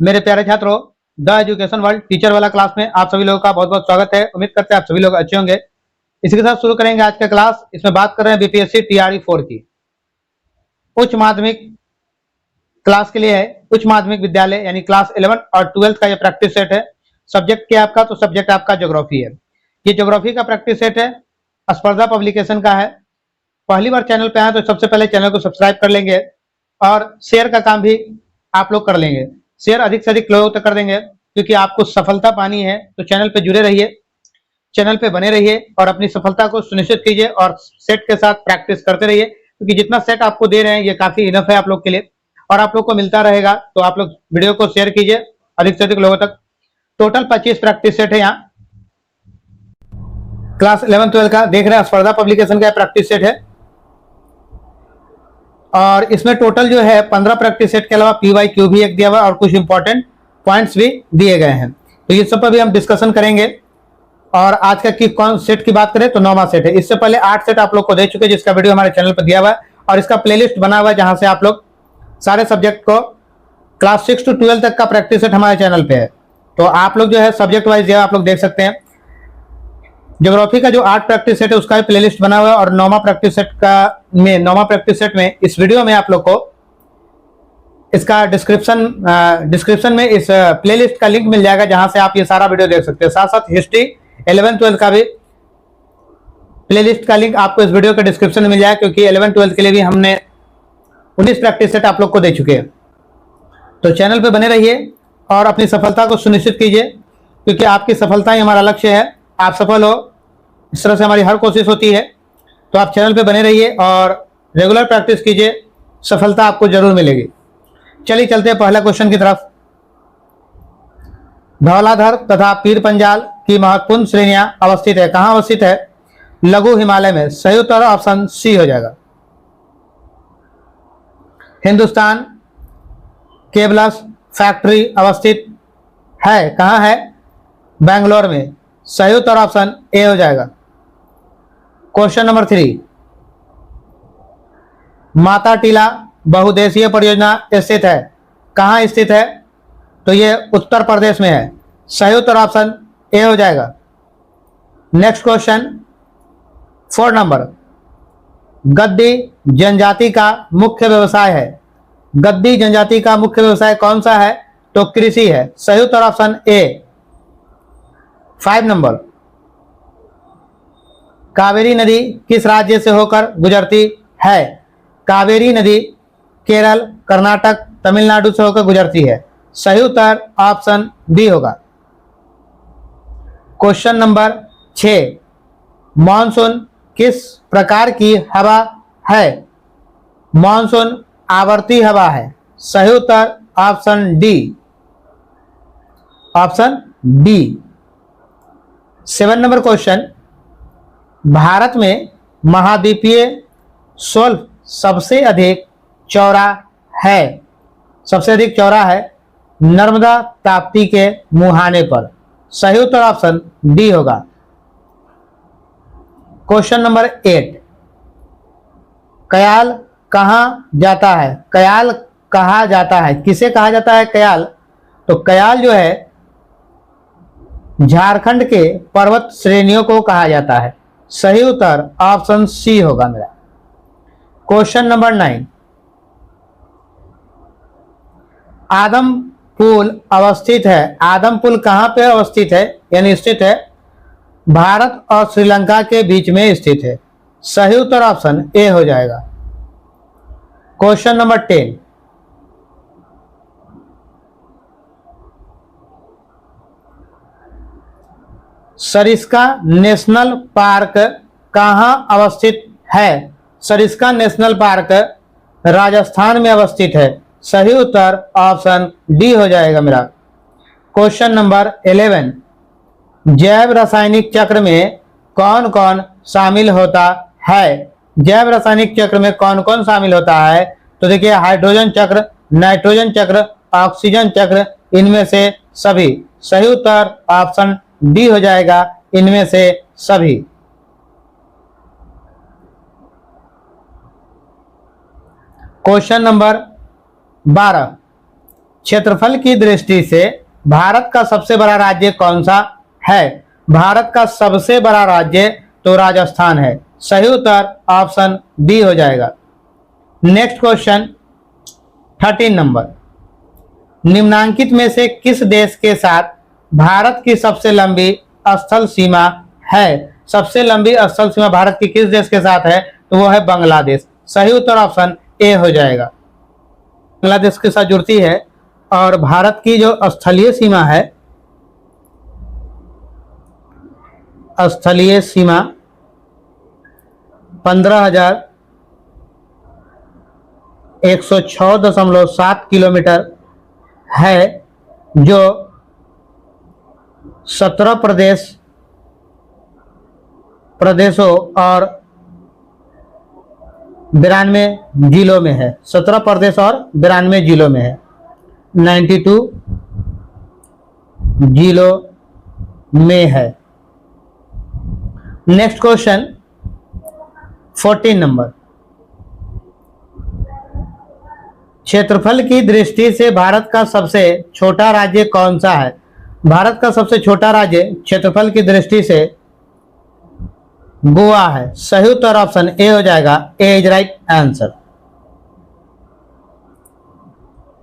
मेरे प्यारे छात्रों, द एजुकेशन वर्ल्ड टीचर वाला क्लास में आप सभी लोगों का बहुत बहुत स्वागत है। उम्मीद करते हैं आप सभी लोग अच्छे होंगे। इसी के साथ शुरू करेंगे आज का क्लास। इसमें बात कर रहे हैं बीपीएससी टीआरई 4 की उच्च माध्यमिक क्लास के लिए है। उच्च माध्यमिक विद्यालय यानी क्लास 11 और 12 का ये प्रैक्टिस सेट है। सब्जेक्ट क्या आपका? तो सब्जेक्ट आपका ज्योग्राफी है। ये ज्योग्राफी का प्रैक्टिस सेट है, स्पर्धा पब्लिकेशन का है। पहली बार चैनल पे आए तो सबसे पहले चैनल को सब्सक्राइब कर लेंगे और शेयर का काम भी आप लोग कर लेंगे। शेयर अधिक से अधिक लोगों तक कर देंगे, क्योंकि आपको सफलता पानी है। तो चैनल पे जुड़े रहिए, चैनल पे बने रहिए और अपनी सफलता को सुनिश्चित कीजिए और सेट के साथ प्रैक्टिस करते रहिए, क्योंकि जितना सेट आपको दे रहे हैं ये काफी इनफ है आप लोग के लिए और आप लोग को मिलता रहेगा। तो आप लोग वीडियो को शेयर कीजिए अधिक से अधिक लोगों तक। टोटल 25 प्रैक्टिस सेट है। यहाँ क्लास 11-12 का देख रहे हैं, स्पर्धा पब्लिकेशन का प्रैक्टिस सेट है और इसमें टोटल जो है 15 प्रैक्टिस सेट के अलावा PYQ भी एक दिया हुआ और कुछ इंपॉर्टेंट पॉइंट्स भी दिए गए हैं। तो ये सब पर भी हम डिस्कशन करेंगे। और आज का की कौन सेट की बात करें तो 9वां सेट है। इससे पहले 8 सेट आप लोग को दे चुके हैं, जिसका वीडियो हमारे चैनल पर दिया हुआ है और इसका प्लेलिस्ट बना हुआ है, जहां से आप लोग सारे सब्जेक्ट को क्लास 6 to 12 तक का प्रैक्टिस सेट हमारे चैनल पे है। तो आप लोग जो है सब्जेक्ट वाइज आप लोग देख सकते हैं। ज्योग्राफी का जो 8 प्रैक्टिस सेट है उसका भी प्लेलिस्ट बना हुआ है और 9वां प्रैक्टिस सेट में इस वीडियो में आप लोग को इसका डिस्क्रिप्शन में इस प्लेलिस्ट का लिंक मिल जाएगा, जहां से आप ये सारा वीडियो देख सकते हैं। साथ साथ हिस्ट्री 11-12 का भी प्लेलिस्ट का लिंक आपको इस वीडियो के डिस्क्रिप्शन में मिल जाएगा, क्योंकि 11-12 के लिए भी हमने 19 प्रैक्टिस सेट आप लोग को दे चुके हैं। तो चैनल पे बने रहिए और अपनी सफलता को सुनिश्चित कीजिए, क्योंकि आपकी सफलता ही हमारा लक्ष्य है। आप सफल हो, इस तरह से हमारी हर कोशिश होती है। तो आप चैनल पे बने रहिए और रेगुलर प्रैक्टिस कीजिए, सफलता आपको जरूर मिलेगी। चलिए चलते हैं पहला क्वेश्चन की तरफ। धौलाधर तथा पीर पंजाल की महत्वपूर्ण श्रेणियां अवस्थित है। कहां अवस्थित है? लघु हिमालय में। सही उत्तर ऑप्शन सी हो जाएगा। हिंदुस्तान केबल्स फैक्ट्री अवस्थित है। कहां है? बेंगलोर में। सही उत्तर ऑप्शन ए हो जाएगा। क्वेश्चन नंबर 3, माता टीला बहुउद्देशीय परियोजना स्थित है। कहां स्थित है? तो ये उत्तर प्रदेश में है। सही उत्तर ऑप्शन ए हो जाएगा। नेक्स्ट क्वेश्चन 4 नंबर, गद्दी जनजाति का मुख्य व्यवसाय है। गद्दी जनजाति का मुख्य व्यवसाय कौन सा है? तो कृषि है। सही उत्तर ऑप्शन ए। 5 नंबर, कावेरी नदी किस राज्य से होकर गुजरती है? कावेरी नदी केरल, कर्नाटक, तमिलनाडु से होकर गुजरती है। सही उत्तर ऑप्शन बी होगा। क्वेश्चन नंबर 6, मॉनसून किस प्रकार की हवा है? मॉनसून आवर्ती हवा है। सही उत्तर option D. Option D. 7 number question, भारत में महाद्वीपीय शेल्फ सबसे अधिक चौड़ा है। सबसे अधिक चौड़ा है नर्मदा ताप्ती के मुहाने पर। सही उत्तर ऑप्शन डी होगा। क्वेश्चन नंबर 8, कयाल कहां जाता है? कयाल कहा जाता है, किसे कहा जाता है कयाल? तो कयाल जो है झारखंड के पर्वत श्रेणियों को कहा जाता है। सही उत्तर ऑप्शन सी होगा मेरा। क्वेश्चन नंबर 9, आदम पुल अवस्थित है। आदम पुल कहां पे अवस्थित है यानी स्थित है? भारत और श्रीलंका के बीच में स्थित है। सही उत्तर ऑप्शन ए हो जाएगा। Question number 10, Sariska national park कहां अवस्थित है? सरिस्का नेशनल पार्क राजस्थान में अवस्थित है। सही उत्तर ऑप्शन डी हो जाएगा मेरा। क्वेश्चन नंबर 11, जैव रासायनिक चक्र में कौन कौन शामिल होता है? जैव रासायनिक चक्र में कौन कौन शामिल होता है? तो देखिए, हाइड्रोजन चक्र, नाइट्रोजन चक्र, ऑक्सीजन चक्र, इनमें से सभी। सही उत्तर ऑप्शन डी हो जाएगा, इनमें से सभी। क्वेश्चन नंबर 12, क्षेत्रफल की दृष्टि से भारत का सबसे बड़ा राज्य कौन सा है? भारत का सबसे बड़ा राज्य तो राजस्थान है। सही उत्तर ऑप्शन बी हो जाएगा। नेक्स्ट क्वेश्चन 13 नंबर, निम्नांकित में से किस देश के साथ भारत की सबसे लंबी स्थल सीमा है? सबसे लंबी स्थल सीमा भारत की किस देश के साथ है? तो वो है बांग्लादेश। सही उत्तर ऑप्शन ए हो जाएगा। बांग्लादेश के साथ जुड़ती है और भारत की जो स्थलीय सीमा है, स्थलीय सीमा 15,106.7 किलोमीटर है, जो 17 प्रदेशों और 92 जिलों में है। 17 प्रदेश और 92 जिलों में है। 92 जिलों में है। नेक्स्ट क्वेश्चन 14 नंबर, क्षेत्रफल की दृष्टि से भारत का सबसे छोटा राज्य कौन सा है? भारत का सबसे छोटा राज्य क्षेत्रफल की दृष्टि से गोवा है। सही उत्तर ऑप्शन ए हो जाएगा। ए इज राइट आंसर।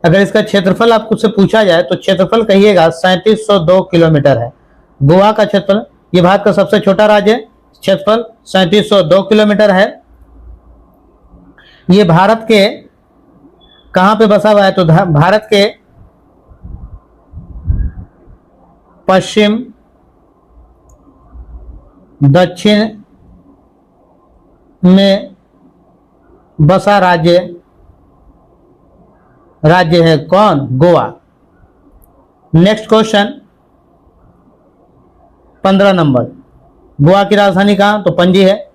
अगर इसका क्षेत्रफल आपको से पूछा जाए तो क्षेत्रफल कहिएगा 3702 किलोमीटर है। गोवा का क्षेत्रफल, ये भारत का सबसे छोटा राज्य, क्षेत्रफल 3702 किलोमीटर है। ये भारत के कहां पे बसा हुआ है? तो भारत के पश्चिम दक्षिण में बसा राज्य है। कौन? Goa. Next question 15 number, Goa की राजधानी कहां? तो पणजी है।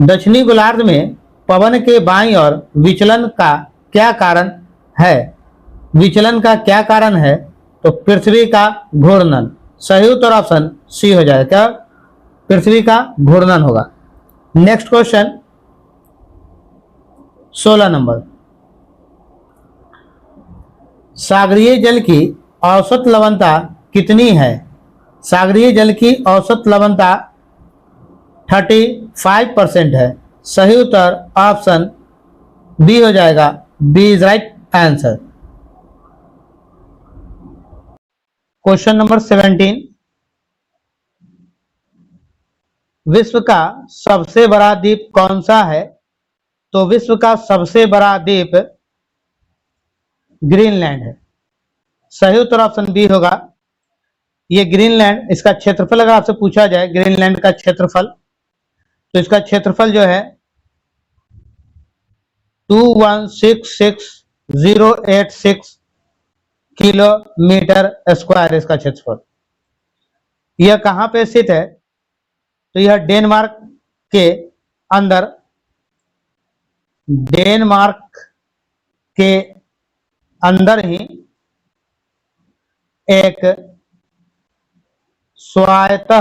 दक्षिणी गोलार्ध में पवन के बाईं ओर विचलन का क्या कारण है? विचलन का क्या कारण है? तो पृथ्वी का घूर्णन। सही उत्तर ऑप्शन सी हो जाएगा। क्या? पृथ्वी का घूर्णन होगा। नेक्स्ट क्वेश्चन 16 नंबर, सागरीय जल की औसत लवणता कितनी है? सागरीय जल की औसत लवणता 35% है। सही उत्तर ऑप्शन बी हो जाएगा। B is right answer. Question number 17, विश्व का सबसे बड़ा द्वीप कौन सा है? तो विश्व का सबसे बड़ा द्वीप ग्रीनलैंड है। सही उत्तर ऑप्शन बी होगा। ये ग्रीनलैंड, इसका क्षेत्रफल अगर आपसे पूछा जाए ग्रीनलैंड का क्षेत्रफल, तो इसका क्षेत्रफल जो है 2166,086 किलोमीटर स्क्वायर इसका क्षेत्रफल। यह कहां पे स्थित है? तो यह डेनमार्क के अंदर, डेनमार्क के अंदर ही एक स्वायत्त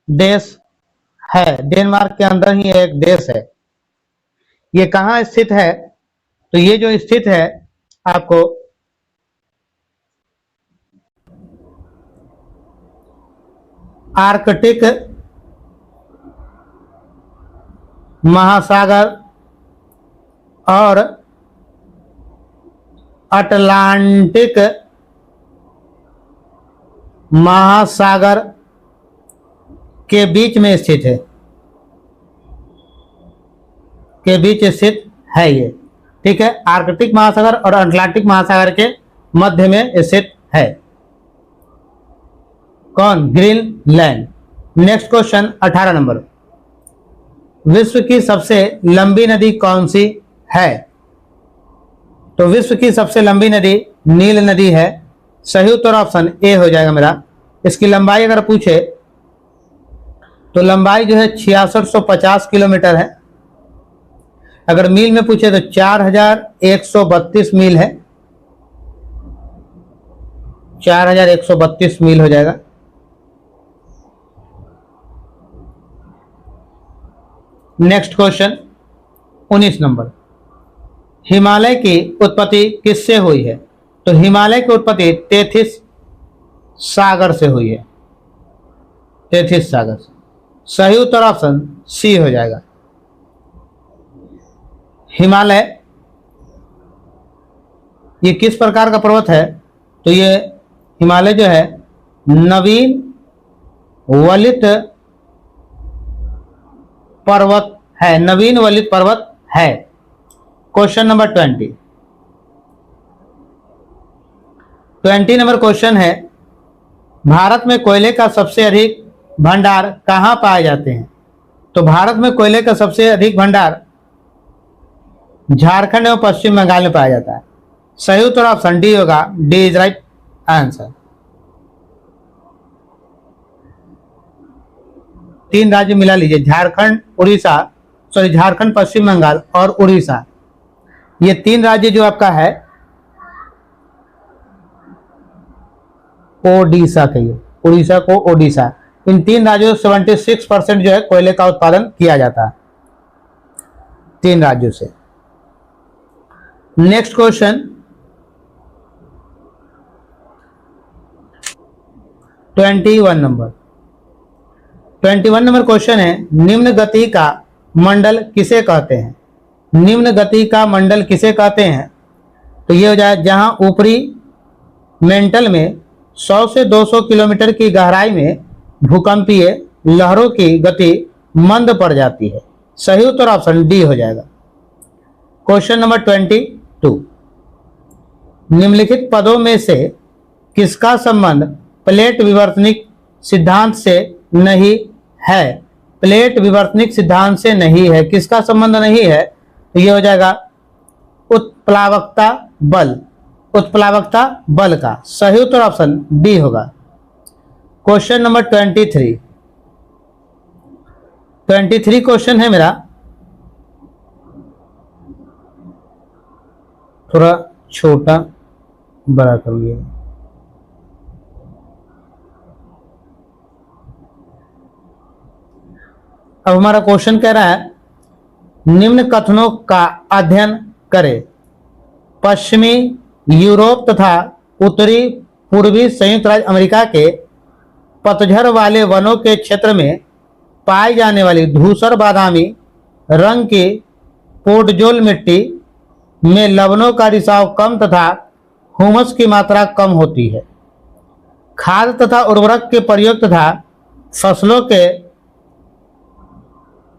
देश है। डेनमार्क के अंदर ही एक देश है। ये कहां स्थित है? तो ये जो स्थित है आपको आर्कटिक महासागर और अटलांटिक महासागर के बीच में स्थित है। के बीच स्थित है ये, ठीक है। आर्कटिक महासागर और अटलांटिक महासागर के मध्य में स्थित है। कौन? ग्रीनलैंड। नेक्स्ट क्वेश्चन 18 नंबर, विश्व की सबसे लंबी नदी कौन सी है? तो विश्व की सबसे लंबी नदी नील नदी है। सही उत्तर ऑप्शन ए हो जाएगा मेरा। इसकी लंबाई अगर पूछे तो लंबाई जो है 6650 किलोमीटर है। अगर मील में पूछे तो 4132 मील है। 4132 मील हो जाएगा। नेक्स्ट क्वेश्चन 19 नंबर, हिमालय की उत्पत्ति किससे हुई है? तो हिमालय की उत्पत्ति तेथिस सागर से हुई है, तेथिस सागर से। सही उत्तर ऑप्शन सी हो जाएगा। हिमालय ये किस प्रकार का पर्वत है? तो ये हिमालय जो है नवीन वलित पर्वत है, नवीन वलित पर्वत है। क्वेश्चन नंबर 20 नंबर क्वेश्चन है, भारत में कोयले का सबसे अधिक भंडार कहां पाए जाते हैं? तो भारत में कोयले का सबसे अधिक भंडार झारखंड एवं पश्चिम बंगाल में पाया जाता है। सही उत्तर ऑप्शन डी होगा, डी इज राइट आंसर। 3 राज्य मिला लीजिए, झारखंड, उड़ीसा, सॉरी झारखंड, पश्चिम बंगाल और उड़ीसा। ये 3 राज्य जो आपका है ओडिशा कहिए, उड़ीसा को ओडिशा। इन 3 राज्यों से 76% जो है कोयले का उत्पादन किया जाता है 3 राज्यों से। नेक्स्ट क्वेश्चन 21 नंबर क्वेश्चन है, निम्न गति का मंडल किसे कहते हैं? निम्न गति का मंडल किसे कहते हैं? तो ये हो जाए जहां ऊपरी मेंटल में 100 से 200 किलोमीटर की गहराई में भूकंपीय लहरों की गति मंद पड़ जाती है। सही उत्तर ऑप्शन डी हो जाएगा। क्वेश्चन नंबर 22, निम्नलिखित पदों में से किसका संबंध प्लेट विवर्तनिक सिद्धांत से नहीं है? प्लेट विवर्तनिक सिद्धांत से नहीं है, किसका संबंध नहीं है? तो ये हो जाएगा उत्प्लावकता बल, उत्प्लावकता बल का। सही उत्तर ऑप्शन डी होगा। क्वेश्चन नंबर 23 क्वेश्चन है मेरा, थोड़ा छोटा बड़ा कर लिया। अब हमारा क्वेश्चन कह रहा है, निम्न कथनों का अध्ययन करें। पश्चिमी यूरोप तथा उत्तरी पूर्वी संयुक्त राज्य अमेरिका के पतझड़ वाले वनों के क्षेत्र में पाई जाने वाली धूसर बादामी रंग की पोर्टजोल मिट्टी में लवणों का रिसाव कम तथा हुमस की मात्रा कम होती है। खाद तथा उर्वरक के प्रयोग तथा फसलों के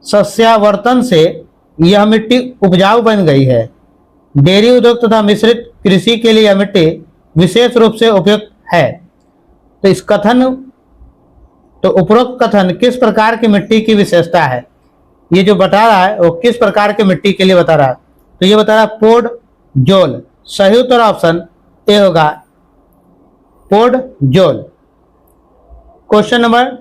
सस्यावर्तन से यह मिट्टी उपजाऊ बन गई है। डेयरी उद्योग तथा मिश्रित कृषि के लिए यह मिट्टी विशेष रूप से उपयुक्त है। तो इस कथन, तो उपरोक्त कथन किस प्रकार की मिट्टी की विशेषता है? ये जो बता रहा है वो किस प्रकार की मिट्टी के लिए बता रहा है? तो ये बता रहा है पोर्टजोल। सही उत्तर ऑप्शन ए होगा, पोर्टजोल। क्वेश्चन नंबर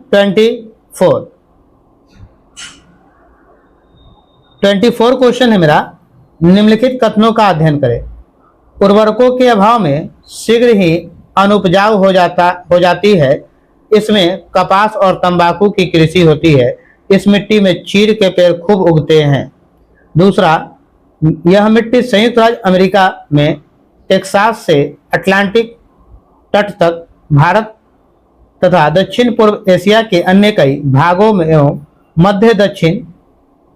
24 क्वेश्चन है मेरा, निम्नलिखित कथनों का अध्ययन करें। उर्वरकों के अभाव में शीघ्र ही अनुपजाऊ हो जाती है। इसमें कपास और तंबाकू की कृषि होती है। इस मिट्टी में चीड़ के पेड़ खूब उगते हैं। दूसरा, यह मिट्टी संयुक्त राज्य अमेरिका में टेक्सास से अटलांटिक तट तक, भारत तथा दक्षिण पूर्व एशिया के अन्य कई भागों में एवं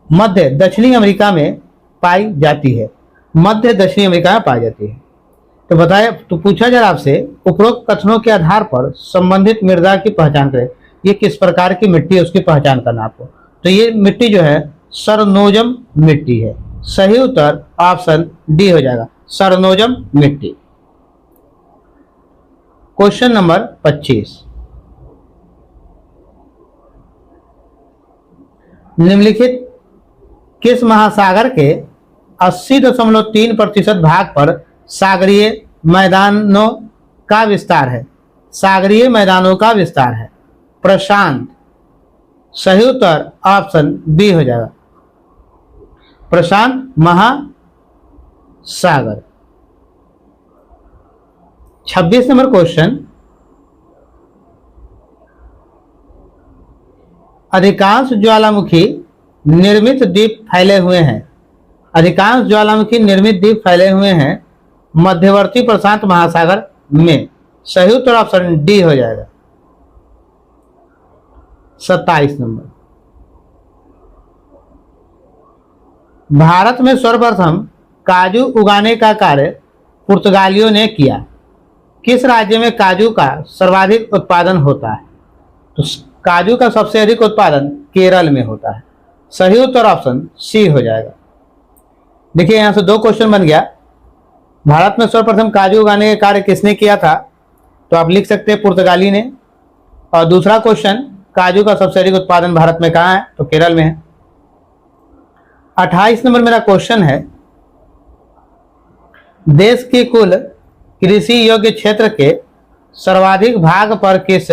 मध्य दक्षिणी अमेरिका में पाई जाती है। मध्य दक्षिणी अमेरिका में पाई जाती है। तो बताया, तो पूछा जा रहा आपसे, उपरोक्त कथनों के आधार पर संबंधित मृदा की पहचान करें। ये किस प्रकार की मिट्टी है उसकी पहचान करना आपको। तो ये मिट्टी जो है सरनोजम मिट्टी है। सही उत्तर ऑप्शन डी हो जाएगा, सरनोजम मिट्टी। क्वेश्चन नंबर 25, निम्नलिखित किस महासागर के 80.3% भाग पर सागरीय मैदानों का विस्तार है? सागरीय मैदानों का विस्तार है प्रशांत। सही उत्तर ऑप्शन बी हो जाएगा, प्रशांत महासागर। 26 नंबर क्वेश्चन, अधिकांश ज्वालामुखी निर्मित द्वीप फैले हुए हैं। अधिकांश ज्वालामुखी निर्मित द्वीप फैले हुए हैं मध्यवर्ती प्रशांत महासागर में। सही उत्तर ऑप्शन डी हो जाएगा। 27 नंबर, भारत में सर्वप्रथम काजू उगाने का कार्य पुर्तगालियों ने किया। किस राज्य में काजू का सर्वाधिक उत्पादन होता है? तो काजू का सबसे अधिक उत्पादन केरल में होता है। सही उत्तर ऑप्शन सी हो जाएगा। देखिए यहां से दो क्वेश्चन बन गया। भारत में सर्वप्रथम काजू उगाने का कार्य किसने किया था? तो आप लिख सकते हैं पुर्तगाली ने। और दूसरा क्वेश्चन, काजू का सबसे अधिक उत्पादन भारत में कहाँ है? तो केरल में है। 28 नंबर मेरा क्वेश्चन है, देश की कुल कृषि योग्य क्षेत्र के सर्वाधिक भाग पर किस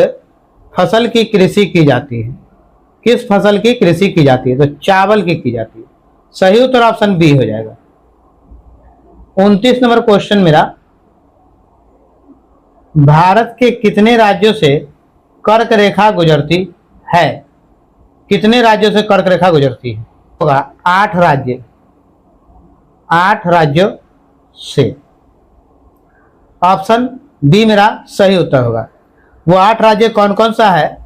फसल की कृषि की जाती है? किस फसल की कृषि की जाती है? तो चावल की जाती है। सही उत्तर ऑप्शन बी हो जाएगा। 29 नंबर क्वेश्चन मेरा, भारत के कितने राज्यों से कर्क रेखा गुजरती है? कितने राज्यों से कर्क रेखा गुजरती है? होगा 8 राज्य, 8 राज्यों से। ऑप्शन बी मेरा सही उत्तर होगा। वो 8 राज्य कौन कौन सा है?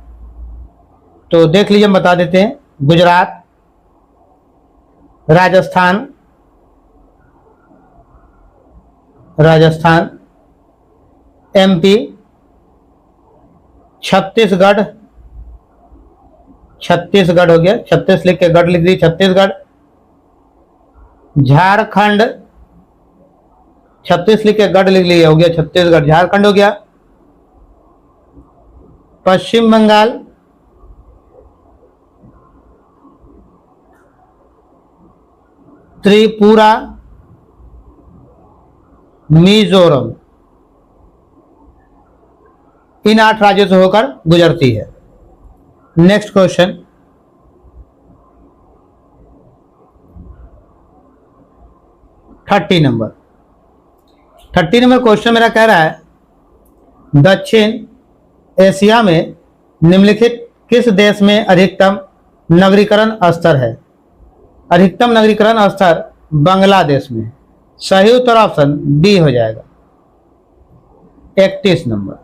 तो देख लीजिए, हम बता देते हैं। गुजरात, राजस्थान, एमपी, छत्तीसगढ़ हो गया, 36 लिख के गढ़ लिख दी, छत्तीसगढ़, झारखंड, 36 लिख के गढ़ लिख लिया, हो गया छत्तीसगढ़, झारखंड हो गया, पश्चिम बंगाल, त्रिपुरा, मिजोरम। इन 8 राज्यों से होकर गुजरती है। Next question, thirty number question मेरा कह रहा है, दक्षिण एशिया में निम्नलिखित किस देश में अधिकतम नगरीकरण स्तर है? अधिकतम नगरीकरण स्तर बांग्लादेश में। सही उत्तर ऑप्शन बी हो जाएगा। 31 नंबर,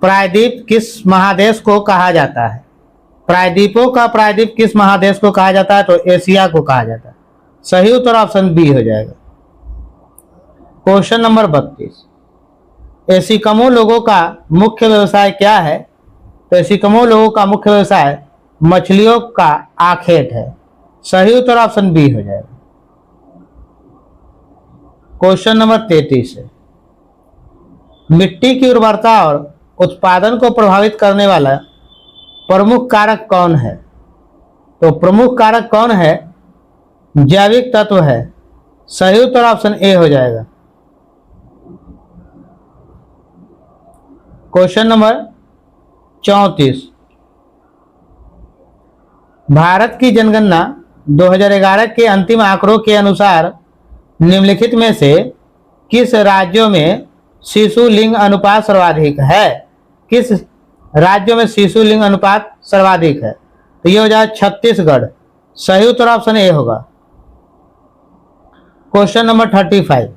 प्रायद्वीप किस महादेश को कहा जाता है? प्रायद्वीपों का प्रायद्वीप किस महादेश को कहा जाता है? तो एशिया को कहा जाता है। सही उत्तर ऑप्शन बी हो जाएगा। क्वेश्चन नंबर 32, एस्किमो लोगों का मुख्य व्यवसाय क्या है? तो एस्किमो लोगों का मुख्य व्यवसाय मछलियों का आखेट है। सही उत्तर ऑप्शन बी हो जाएगा। क्वेश्चन नंबर 33 है, मिट्टी की उर्वरता और उत्पादन को प्रभावित करने वाला प्रमुख कारक कौन है? तो प्रमुख कारक कौन है? जैविक तत्व है। सही उत्तर ऑप्शन ए हो जाएगा। क्वेश्चन नंबर 34, भारत की जनगणना 2011 के अंतिम आंकड़ों के अनुसार निम्नलिखित में से किस राज्यों में शिशु लिंग अनुपात सर्वाधिक है? किस राज्यों में शिशु लिंग अनुपात सर्वाधिक है? तो ये हो जाए छत्तीसगढ़। सही उत्तर ऑप्शन ए होगा। क्वेश्चन नंबर 35,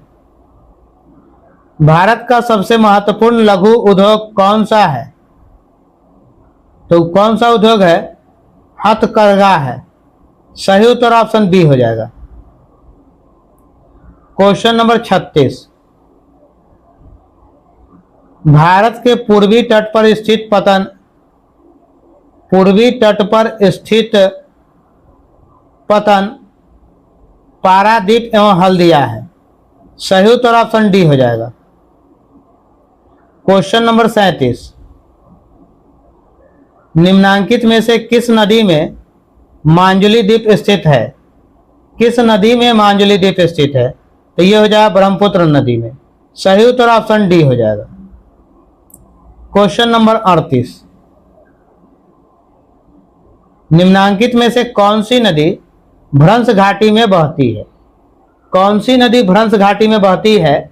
भारत का सबसे महत्वपूर्ण लघु उद्योग कौन सा है? तो कौन सा उद्योग है? हथकरघा है। सही उत्तर ऑप्शन बी हो जाएगा। क्वेश्चन नंबर 36, भारत के पूर्वी तट पर स्थित पतन पारादीप एवं हल्दिया है। सही उत्तर ऑप्शन डी हो जाएगा। क्वेश्चन नंबर 37, निम्नांकित में से किस नदी में मांजुली द्वीप स्थित है? किस नदी में मांजुली द्वीप स्थित है? तो ये हो जाएगा ब्रह्मपुत्र नदी में। सही उत्तर ऑप्शन डी हो जाएगा। क्वेश्चन नंबर 38, निम्नांकित में से कौन सी नदी भ्रंश घाटी में बहती है? कौन सी नदी भ्रंश घाटी में बहती है?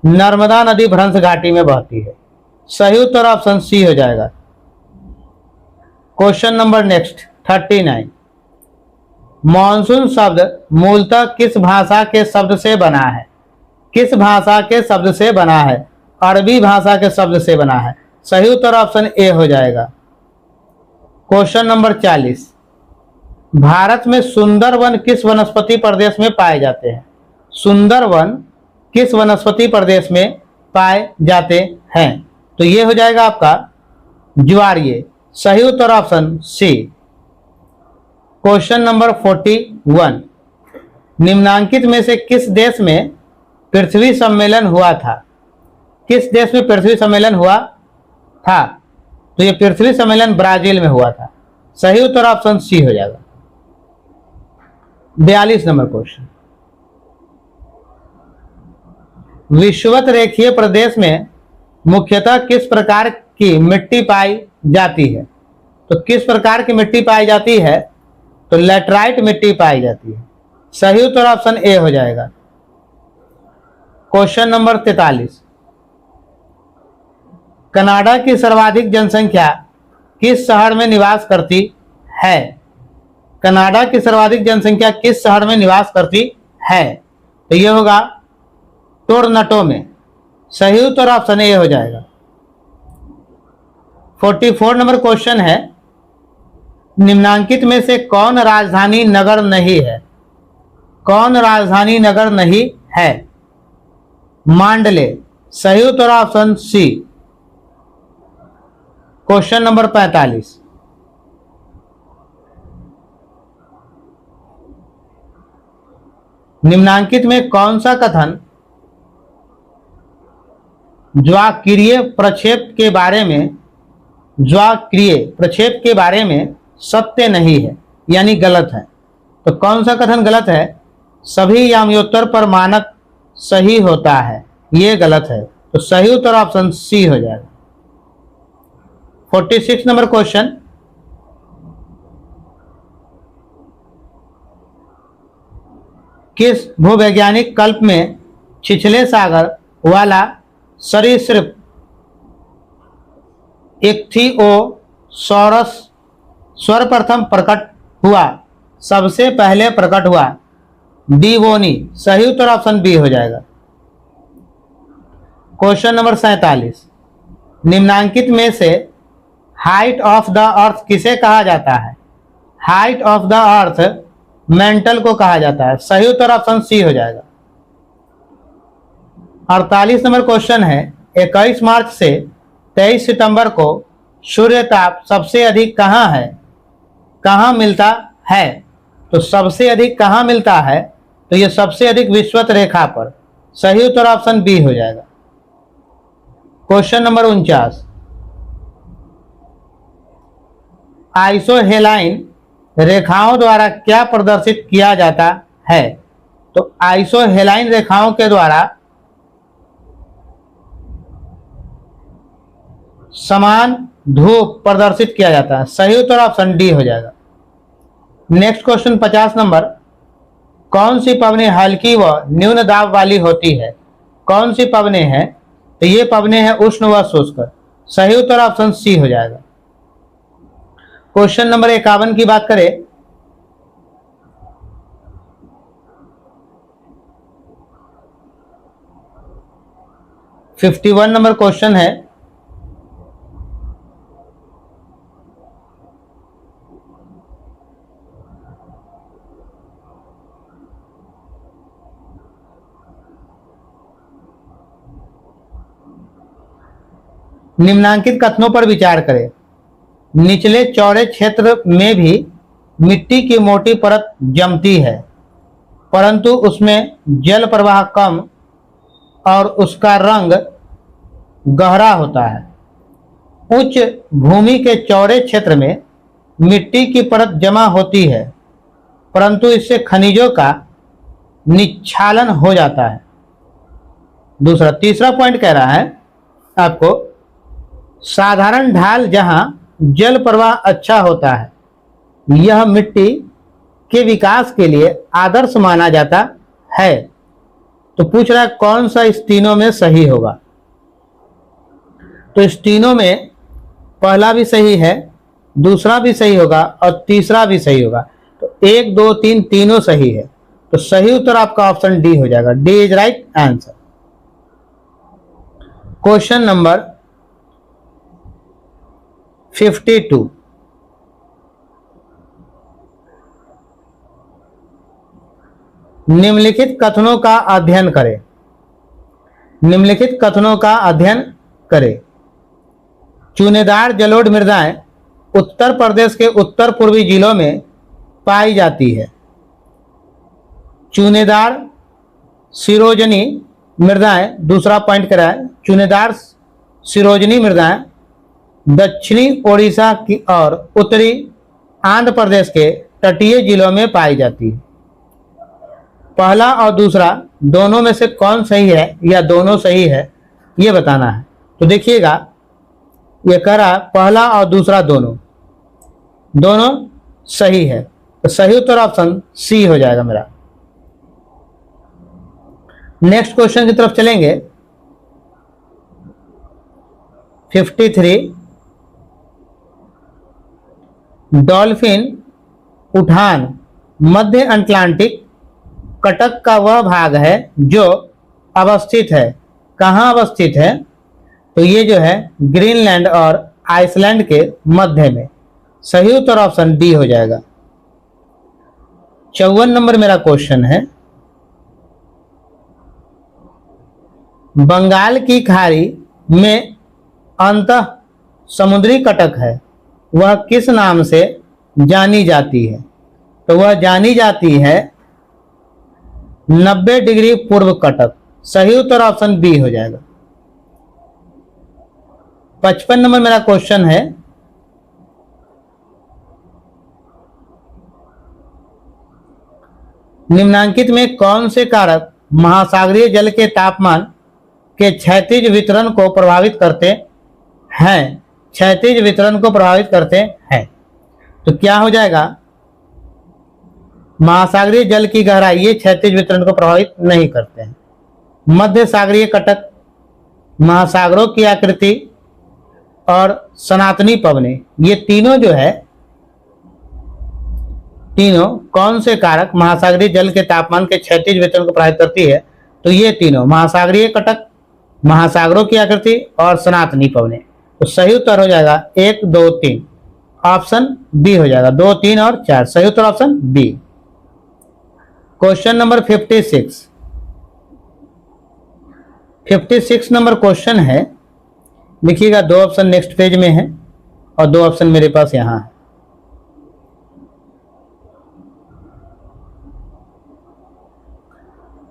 नर्मदा नदी भ्रंश घाटी में बहती है। सही उत्तर ऑप्शन सी हो जाएगा। क्वेश्चन नंबर नेक्स्ट 39, मॉनसून शब्द मूलतः किस भाषा के शब्द से बना है? किस भाषा के शब्द से बना है? अरबी भाषा के शब्द से बना है। सही उत्तर ऑप्शन ए हो जाएगा। क्वेश्चन नंबर 40, भारत में सुंदरवन किस वनस्पति प्रदेश में पाए जाते हैं? सुंदरवन किस वनस्पति प्रदेश में पाए जाते हैं? तो ये हो जाएगा आपका ज्वारीय। सही उत्तर ऑप्शन सी। क्वेश्चन नंबर 41, निम्नांकित में से किस देश में पृथ्वी सम्मेलन हुआ था? किस देश में पृथ्वी सम्मेलन हुआ था? तो ये पृथ्वी सम्मेलन ब्राजील में हुआ था। सही उत्तर ऑप्शन सी हो जाएगा। 42 नंबर क्वेश्चन, विषुवत रेखीय प्रदेश में मुख्यतः किस प्रकार की मिट्टी पाई जाती है? तो किस प्रकार की मिट्टी पाई जाती है? तो लैटराइट मिट्टी पाई जाती है। सही उत्तर ऑप्शन ए हो जाएगा। क्वेश्चन नंबर 43, कनाडा की सर्वाधिक जनसंख्या किस शहर में निवास करती है? कनाडा की सर्वाधिक जनसंख्या किस शहर में निवास करती है? तो यह होगा टोरंटो में। सही उत्तर ऑप्शन ए हो जाएगा। 44 नंबर क्वेश्चन है, निम्नांकित में से कौन राजधानी नगर नहीं है? कौन राजधानी नगर नहीं है? मांडले। सही उत्तर ऑप्शन सी। क्वेश्चन नंबर 45, निम्नांकित में कौन सा कथन ज्वाक्रिय प्रक्षेप के बारे में सत्य नहीं है, यानी गलत है? तो कौन सा कथन गलत है? सभी याम्योत्तर पर मानक सही होता है, ये गलत है। तो सही उत्तर ऑप्शन सी हो जाएगा। 46 नंबर क्वेश्चन, किस भूवैज्ञानिक कल्प में छिछले सागर वाला सरीसृप इक्थियोसॉरस सर्वप्रथम प्रकट हुआ? सबसे पहले प्रकट हुआ डिवोनी। सही उत्तर ऑप्शन बी हो जाएगा। क्वेश्चन नंबर 47, निम्नांकित में से हाइट ऑफ द अर्थ किसे कहा जाता है? Height of the earth mental को कहा जाता है। सही उत्तर ऑप्शन सी हो जाएगा। 48 नंबर क्वेश्चन है, 21 मार्च से 23 सितंबर को सूर्य ताप सबसे अधिक कहाँ है? कहाँ मिलता है? तो सबसे अधिक कहाँ मिलता है? तो ये सबसे अधिक विषुवत रेखा पर। सही उत्तर ऑप्शन बी हो जाएगा। क्वेश्चन नंबर 49, आइसोहेलाइन रेखाओं द्वारा क्या प्रदर्शित किया जाता है? तो आइसोहेलाइन रेखाओं के द्वारा समान धूप प्रदर्शित किया जाता है। सही उत्तर ऑप्शन डी हो जाएगा। नेक्स्ट क्वेश्चन 50 नंबर, कौन सी पवनें हल्की व न्यून दाब वाली होती है? कौन सी पवनें हैं? तो ये पवनें हैं उष्ण व शुष्क। सही उत्तर ऑप्शन सी हो जाएगा। क्वेश्चन नंबर 51 की बात करें, (51) नंबर क्वेश्चन है, निम्नांकित कथनों पर विचार करें। निचले चौड़े क्षेत्र में भी मिट्टी की मोटी परत जमती है, परंतु उसमें जल प्रवाह कम और उसका रंग गहरा होता है। उच्च भूमि के चौड़े क्षेत्र में मिट्टी की परत जमा होती है, परंतु इससे खनिजों का निच्छालन हो जाता है। तीसरा पॉइंट कह रहा है आपको, साधारण ढाल जहां जल प्रवाह अच्छा होता है, यह मिट्टी के विकास के लिए आदर्श माना जाता है। तो पूछ रहा है कौन सा इस तीनों में सही होगा? तो इस तीनों में पहला भी सही है, दूसरा भी सही होगा और तीसरा भी सही होगा। तो 1 2 3 तीनों सही है, तो सही उत्तर आपका ऑप्शन डी हो जाएगा। D is right answer. Question number 52, निम्नलिखित कथनों का अध्ययन करें। निम्नलिखित कथनों का अध्ययन करें। चूनेदार जलोढ़ मृदाएं उत्तर प्रदेश के उत्तर पूर्वी जिलों में पाई जाती है। चूनेदार सिरोजनी मृदाएं, दूसरा पॉइंट करा है, चूनेदार सिरोजनी मृदाएं दक्षिणी ओडिशा की और उत्तरी आंध्र प्रदेश के तटीय जिलों में पाई जाती है। पहला और दूसरा दोनों में से कौन सही है या दोनों सही है, ये बताना है। तो देखिएगा, ये कह रहा है पहला और दूसरा दोनों सही है, तो सही उत्तर ऑप्शन सी हो जाएगा मेरा। नेक्स्ट क्वेश्चन की तरफ चलेंगे। 53, डॉल्फिन उठान मध्य अटलांटिक कटक का वह भाग है जो अवस्थित है, कहाँ अवस्थित है, तो ये जो है ग्रीनलैंड और आइसलैंड के मध्य में। सही उत्तर ऑप्शन डी हो जाएगा। 54 नंबर मेरा क्वेश्चन है, बंगाल की खाड़ी में अंतः समुद्री कटक है, वह किस नाम से जानी जाती है, तो वह जानी जाती है 90 डिग्री पूर्व कटक। सही उत्तर ऑप्शन बी हो जाएगा। 55 नंबर मेरा क्वेश्चन है, निम्नांकित में कौन से कारक महासागरीय जल के तापमान के क्षैतिज वितरण को प्रभावित करते हैं। क्षैतिज वितरण को प्रभावित करते हैं, तो क्या हो जाएगा, महासागरीय जल की गहराई ये क्षैतिज वितरण को प्रभावित नहीं करते हैं। मध्य सागरीय कटक, महासागरों की आकृति और सनातनी पवनें, ये तीनों जो है, तीनों कौन से कारक महासागरीय जल के तापमान के क्षैतिज वितरण को प्रभावित करती है, तो ये तीनों महासागरीय कटक, महासागरों की आकृति और सनातनी पवनें। तो सही उत्तर हो जाएगा 1 2 3, ऑप्शन बी हो जाएगा। 2 3 और 4, सही उत्तर option B. Question number 56 number question है, देखिएगा 2 ऑप्शन नेक्स्ट पेज में है और 2 ऑप्शन मेरे पास यहां है।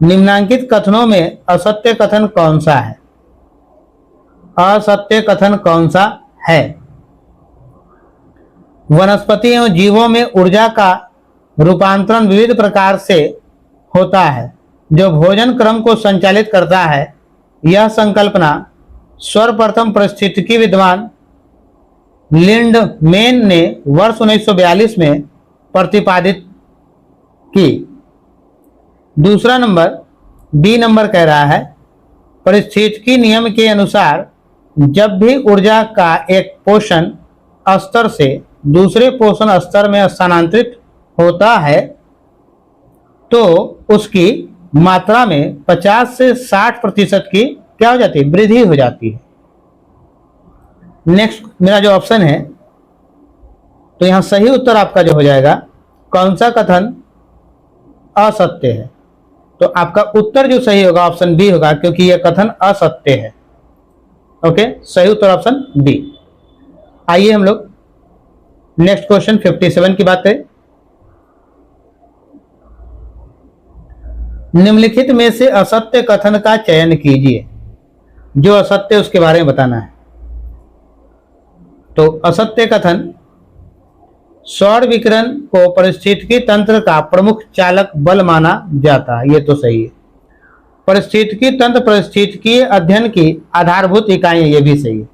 निम्नांकित कथनों में असत्य कथन कौन सा है। असत्य कथन कौन सा है। वनस्पति एवं जीवों में ऊर्जा का रूपांतरण विविध प्रकार से होता है जो भोजन क्रम को संचालित करता है। यह संकल्पना सर्वप्रथम पारिस्थितिकी विद्वान लिंडमैन ने वर्ष 1942 में प्रतिपादित की। दूसरा नंबर बी नंबर कह रहा है, पारिस्थितिकी नियम के अनुसार जब भी ऊर्जा का एक पोषण स्तर से दूसरे पोषण स्तर में स्थानांतरित होता है तो उसकी मात्रा में 50 से 60% की क्या हो जाती है, वृद्धि हो जाती है। नेक्स्ट मेरा जो ऑप्शन है, तो यहां सही उत्तर आपका जो हो जाएगा, कौन सा कथन असत्य है, तो आपका उत्तर जो सही होगा ऑप्शन बी होगा, क्योंकि यह कथन असत्य है। ओके, सही उत्तर ऑप्शन बी। आइए हम लोग नेक्स्ट क्वेश्चन 57 की बात करें। निम्नलिखित में से असत्य कथन का चयन कीजिए। जो असत्य उसके बारे में बताना है। तो असत्य कथन, सौर विकिरण को पारिस्थितिकी तंत्र का प्रमुख चालक बल माना जाता है, ये तो सही है। पारिस्थितिकी तंत्र पारिस्थितिकीय अध्ययन की आधारभूत इकाइयां, ये भी सही है।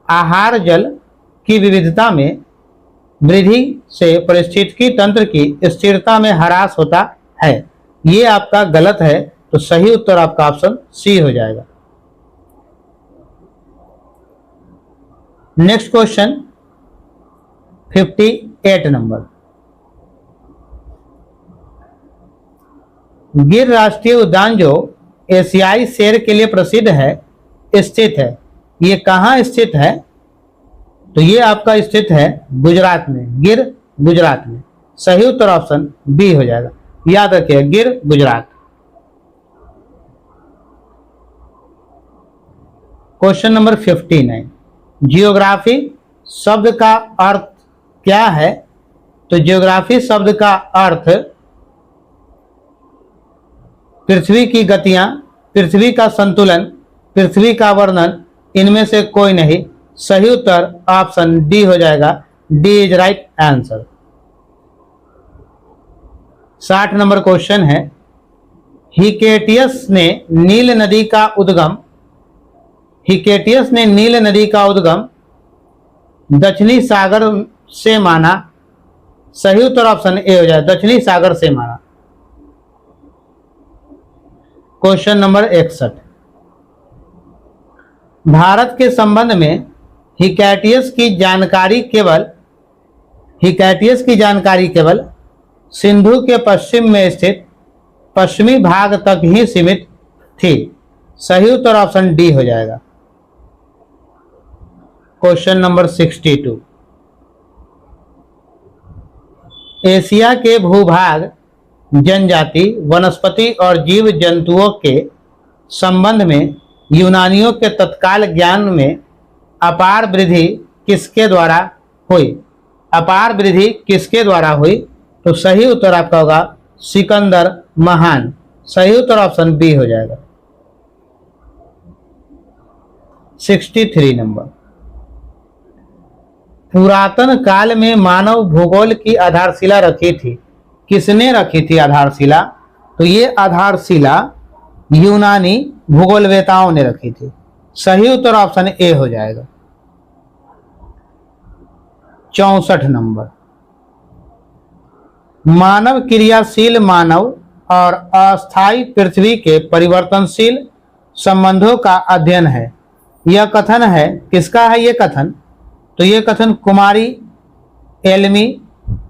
आहार जल की विविधता में वृद्धि से पारिस्थितिकी तंत्र की स्थिरता में ह्रास होता है, ये आपका गलत है, तो सही उत्तर आपका ऑप्शन सी हो जाएगा। Next question 58 number. गिर राष्ट्रीय उद्यान जो एशियाई शेर के लिए प्रसिद्ध है, स्थित है, ये कहाँ स्थित है? तो ये आपका स्थित है गुजरात में, गिर गुजरात में। सही उत्तर ऑप्शन बी हो जाएगा। याद रखिए, गिर गुजरात। क्वेश्चन नंबर 59, जियोग्राफी शब्द का अर्थ क्या है? तो जियोग्राफी शब्द का अर्थ पृथ्वी की गतियां, पृथ्वी का संतुलन, पृथ्वी का वर्णन, इनमें से कोई नहीं। सही उत्तर ऑप्शन डी हो जाएगा। D is right answer. 60 number question है, हिकेटियस ने नील नदी का उद्गम दक्षिणी सागर से माना। सही उत्तर ऑप्शन ए हो जाए, दक्षिणी सागर से माना। क्वेश्चन नंबर 61, भारत के संबंध में हिकैटियस की जानकारी केवल सिंधु के पश्चिम में स्थित पश्चिमी भाग तक ही सीमित थी। सही उत्तर ऑप्शन डी हो जाएगा। क्वेश्चन नंबर 62, एशिया के भूभाग, जनजाति, वनस्पति और जीव जंतुओं के संबंध में यूनानियों के तत्काल ज्ञान में अपार वृद्धि किसके द्वारा हुई? अपार वृद्धि किसके द्वारा हुई? तो सही उत्तर आपका होगा सिकंदर महान। सही उत्तर ऑप्शन बी हो जाएगा। 63 नंबर, पुरातन काल में मानव भूगोल की आधारशिला रखी थी। किसने रखी थी आधारशिला? तो ये आधारशिला यूनानी भूगोलवेताओं ने रखी थी। सही उत्तर ऑप्शन ए हो जाएगा। 64 नंबर, मानव क्रियाशील मानव और अस्थायी पृथ्वी के परिवर्तनशील संबंधों का अध्ययन है। यह कथन है, किसका है ये कथन? तो ये कथन कुमारी एल्मी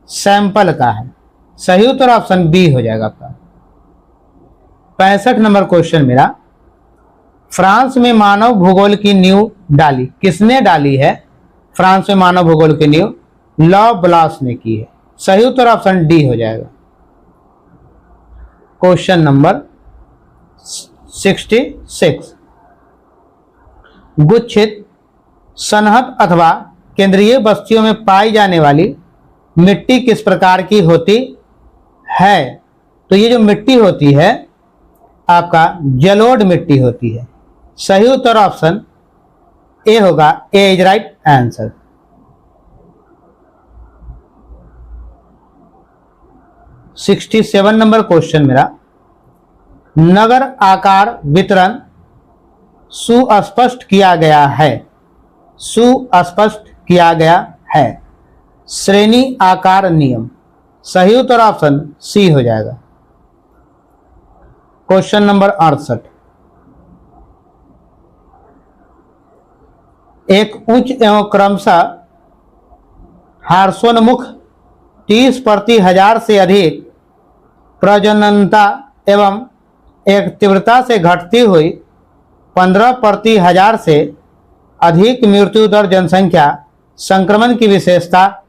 सैंपल का है। सही उत्तर ऑप्शन बी हो जाएगा आपका। 65 नंबर क्वेश्चन मेरा, फ्रांस में मानव भूगोल की नींव डाली। किसने डाली है फ्रांस में मानव भूगोल की नींव? लॉ ब्लास ने की है। सही उत्तर ऑप्शन डी हो जाएगा। क्वेश्चन नंबर 66, गुच्छित, सनहत अथवा केंद्रीय बस्तियों में पाई जाने वाली मिट्टी किस प्रकार की होती है? तो ये जो मिट्टी होती है आपका जलोढ़ मिट्टी होती है। सही उत्तर ऑप्शन ए होगा। A is right answer. Sixty 67 number question मेरा, नगर आकार वितरण सुस्पष्ट किया गया है। सुस्पष्ट किया गया है। श्रेणी आकार नियम। सही उत्तर ऑप्शन सी हो जाएगा। क्वेश्चन नंबर 68, एक उच्च एवं क्रमशः हार्सोन्मुख 30 प्रति हजार से अधिक प्रजननता एवं एक तीव्रता से घटती हुई 15 प्रति हजार से अधिक मृत्यु दर जनसंख्या संक्रमण की विशेषता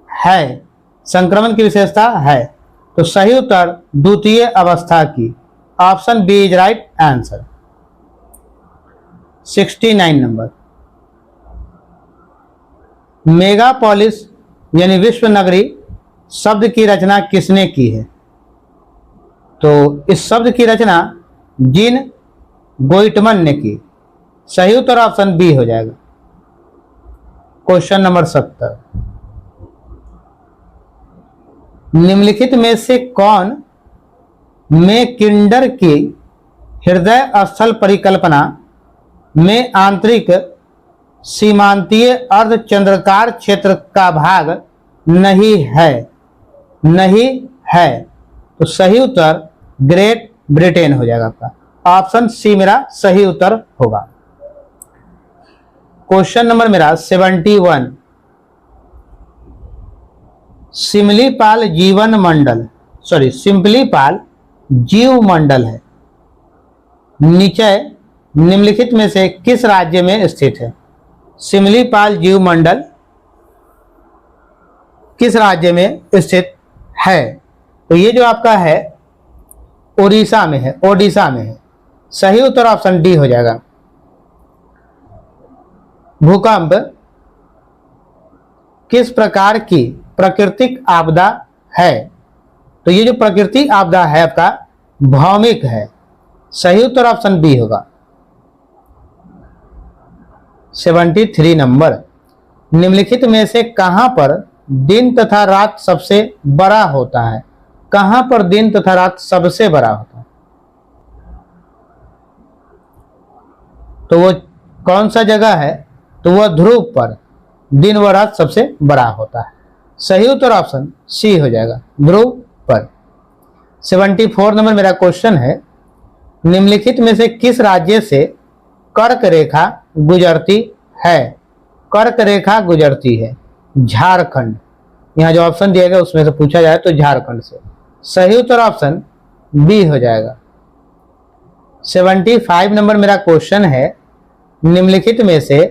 है। संक्रमण की विशेषता है। तो सही उत्तर द्वितीय अवस्था की। Option B is right answer. 69 number, megapolis यानी विश्व नगरी शब्द की रचना किसने की है? तो इस शब्द की रचना जीन गोइटमन ने की। सही उत्तर ऑप्शन बी हो जाएगा। क्वेश्चन नंबर 70, निम्नलिखित में से कौन में किंडर की हृदय स्थल परिकल्पना में आंतरिक सीमांतीय अर्धचंद्राकार क्षेत्र का भाग नहीं है? नहीं है। तो सही उत्तर ग्रेट ब्रिटेन हो जाएगा आपका। ऑप्शन सी मेरा सही उत्तर होगा। क्वेश्चन नंबर मेरा 71, सिमलीपाल जीवमंडल है, नीचे निम्नलिखित में से किस राज्य में स्थित है? सिमलीपाल जीवमंडल किस राज्य में स्थित है? तो ये जो आपका है ओडिशा में है, ओडिशा में है। सही उत्तर ऑप्शन डी हो जाएगा। भूकंप किस प्रकार की प्राकृतिक आपदा है? तो ये जो प्राकृतिक आपदा है आपका भौमिक है। सही उत्तर ऑप्शन बी होगा। 73 नंबर, निम्नलिखित में से कहां पर दिन तथा रात सबसे बड़ा होता है? कहां पर दिन तथा रात सबसे बड़ा होता है? तो वो कौन सा जगह है? तो वह ध्रुव पर दिन व रात सबसे बड़ा होता है। सही उत्तर ऑप्शन सी हो जाएगा, ध्रुव पर। 74 नंबर मेरा क्वेश्चन है, निम्नलिखित में से किस राज्य से कर्क रेखा गुजरती है? कर्क रेखा गुजरती है झारखंड। यहाँ जो ऑप्शन दिया गया उसमें से पूछा जाए तो झारखंड से। सही उत्तर ऑप्शन बी हो जाएगा। 75 नंबर मेरा क्वेश्चन है, निम्नलिखित में से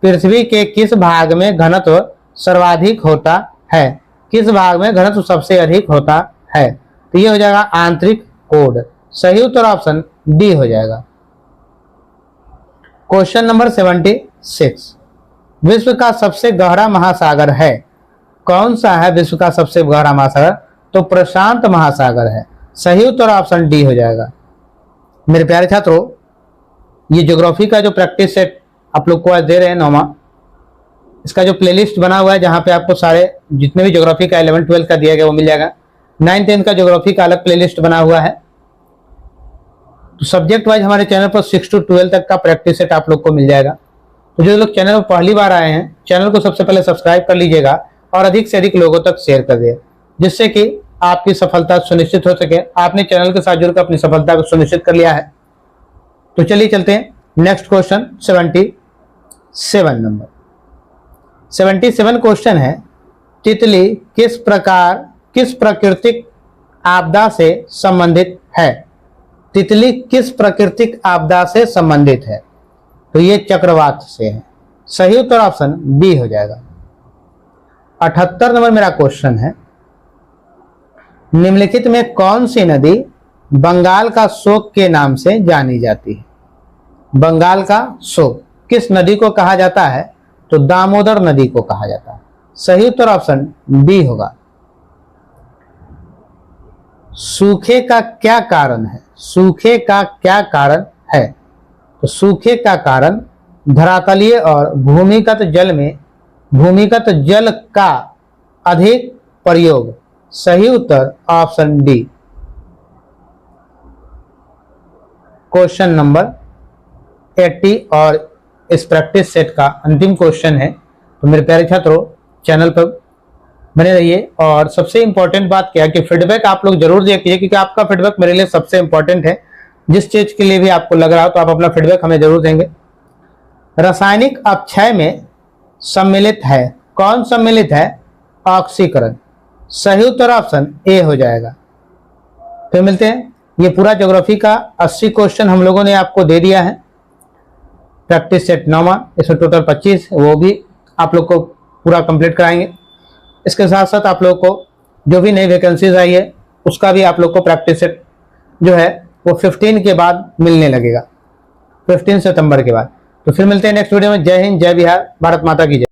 पृथ्वी के किस भाग में घनत्व सर्वाधिक होता है? किस भाग में घनत्व सबसे अधिक होता है? तो ये हो जाएगा आंतरिक कोड। सही उत्तर ऑप्शन डी हो जाएगा। क्वेश्चन नंबर 76, विश्व का सबसे गहरा महासागर है? कौन सा है विश्व का सबसे गहरा महासागर? तो प्रशांत महासागर है। सही उत्तर ऑप्शन डी हो जाएगा। मेरे प्यारे छात्रों, ये ज्योग्राफी का जो प्रैक्टिस सेट आप लोग को आज दे रहे हैं 9वां, इसका जो प्लेलिस्ट बना हुआ है जहां पे आपको सारे जितने भी ज्योग्राफी का 11 12 का दिया गया वो मिल जाएगा। 9 10 का ज्योग्राफी का अलग प्लेलिस्ट बना हुआ है। तो सब्जेक्ट वाइज हमारे चैनल पर 6 to 12 तक का प्रैक्टिस सेट आप लोग को मिल जाएगा। तो जो लोग चैनल पर पहली बार आए हैं, चैनल को सबसे पहले सब्सक्राइब कर लीजिएगा और अधिक से अधिक लोगों तक शेयर कर दिए, जिससे कि आपकी सफलता सुनिश्चित हो सके। आपने चैनल के साथ जुड़कर अपनी सफलता को सुनिश्चित कर लिया है। तो चलिए चलते हैं नेक्स्ट क्वेश्चन 77 नंबर। 77 क्वेश्चन है, तितली किस प्राकृतिक आपदा से संबंधित है? तितली किस प्राकृतिक आपदा से संबंधित है? तो ये चक्रवात से है। सही उत्तर ऑप्शन बी हो जाएगा। 78 नंबर मेरा क्वेश्चन है, निम्नलिखित में कौन सी नदी बंगाल का शोक के नाम से जानी जाती है? बंगाल का शोक किस नदी को कहा जाता है? तो दामोदर नदी को कहा जाता है। सही उत्तर ऑप्शन बी होगा। सूखे का क्या कारण है? सूखे का क्या कारण है? तो सूखे का कारण धरातलीय और भूमिगत जल में भूमिगत जल का अधिक प्रयोग। सही उत्तर ऑप्शन डी। क्वेश्चन नंबर 80 और इस प्रैक्टिस सेट का अंतिम क्वेश्चन है। तो मेरे प्यारे छात्रों, चैनल पर बने रहिए। और सबसे इंपॉर्टेंट बात क्या है कि फीडबैक आप लोग जरूर देखिए, क्योंकि आपका फीडबैक मेरे लिए सबसे इंपॉर्टेंट है। जिस चीज के लिए भी आपको लग रहा हो तो आप अपना फीडबैक हमें जरूर देंगे। रासायनिक अपक्षय में सम्मिलित है, कौन सम्मिलित है? ऑक्सीकरण। सही उत्तर ऑप्शन ए हो जाएगा। फिर मिलते हैं। ये पूरा ज्योग्राफी का 80 क्वेश्चन हम लोगों ने आपको दे दिया है। प्रैक्टिस सेट 9वां, इसमें टोटल 25, वो भी आप लोग को पूरा कंप्लीट कराएंगे। इसके साथ साथ आप लोग को जो भी नई वैकेंसीज आई है उसका भी आप लोग को प्रैक्टिस सेट जो है वो 15 के बाद मिलने लगेगा, 15 सितंबर के बाद। तो फिर मिलते हैं नेक्स्ट वीडियो में। जय हिंद, जय बिहार, भारत माता की जय।